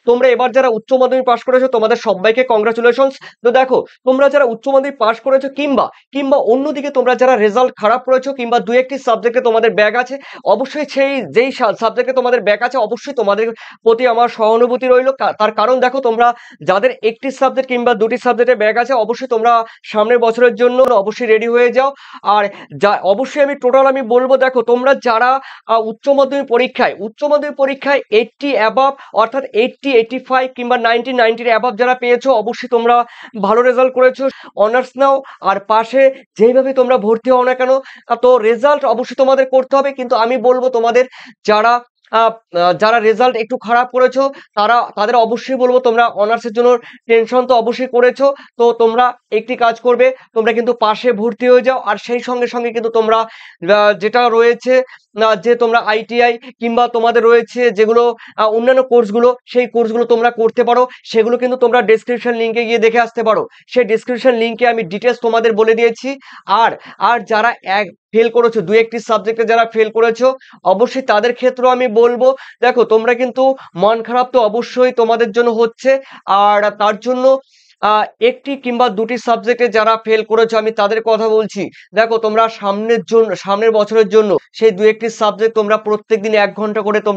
তোমরা এবার যারা উচ্চ মাধ্যমিক পাশ করেছো তোমাদের সবাইকে কংগ্রাচুলেশনস। তো দেখো, তোমরা যারা উচ্চ মাধ্যমিক পাশ করেছো কিংবা কিংবা অন্যদিকে তোমরা যারা রেজাল্ট খারাপ করেছো কিংবা দু একটি সাবজেক্টে তোমাদের ব্যাক আছে, অবশ্যই যেই সাবজেক্টে তোমাদের ব্যাক আছে অবশ্যই তোমাদের প্রতি আমার সহানুভূতি রইল। তার কারণ দেখো, তোমরা যাদের একটি সাবজেক্ট কিংবা দুটি সাবজেক্টে ব্যাক আছে অবশ্যই তোমরা সামনের বছরের জন্য অবশ্যই রেডি হয়ে যাও। আর অবশ্যই আমি টোটাল আমি বলবো, দেখো তোমরা যারা উচ্চ মাধ্যমিক পরীক্ষায় 80 অ্যাবাভ অর্থাৎ 80, 85 কিংবা 90, 90 অ্যাবাভ যারা পেয়েছো অবশ্যই তোমরা ভালো রেজাল্ট করেছো। অনার্স নাও আর পাশে যেইভাবে তোমরা ভর্তি হও না কেন, তো রেজাল্ট অবশ্যই তোমাদের করতে হবে। কিন্তু আমি বলবো তোমাদের যারা যারা রেজাল্ট একটু খারাপ করেছো তাদের অবশ্যই বলবো, তোমরা অনার্সের জন্য টেনশন তো অবশ্যই করেছো, তো তোমরা একটি কাজ করবে, তোমরা কিন্তু পাশে ভর্তি হয়ে যাও। আর সেই সঙ্গে সঙ্গে কিন্তু তোমরা যেটা রয়েছে যে তোমরা আইটিআই কিংবা তোমাদের রয়েছে যেগুলো অন্যান্য কোর্সগুলো, সেই কোর্সগুলো তোমরা করতে পারো। সেগুলো কিন্তু তোমরা ডেসক্রিপশন লিঙ্কে গিয়ে দেখে আসতে পারো। সেই ডেসক্রিপশন লিঙ্কে আমি ডিটেলস তোমাদের বলে দিয়েছি। আর আর যারা ফেল করেছো, দু একটি সাবজেক্টে যারা ফেল করেছো অবশ্যই তাদের ক্ষেত্রেও আমি বলবো, দেখো তোমরা কিন্তু মন খারাপ তো অবশ্যই তোমাদের জন্য হচ্ছে। আর তার জন্য একটি কিংবা দুটি সাবজেক্টে যারা ফেল করেছো আমি তাদের কথা বলছি, দেখো তোমরা সামনের বছরের জন্য সেই দু একটি সাবজেক্ট তোমরা প্রত্যেকদিন 1 ঘন্টা করে তোমরা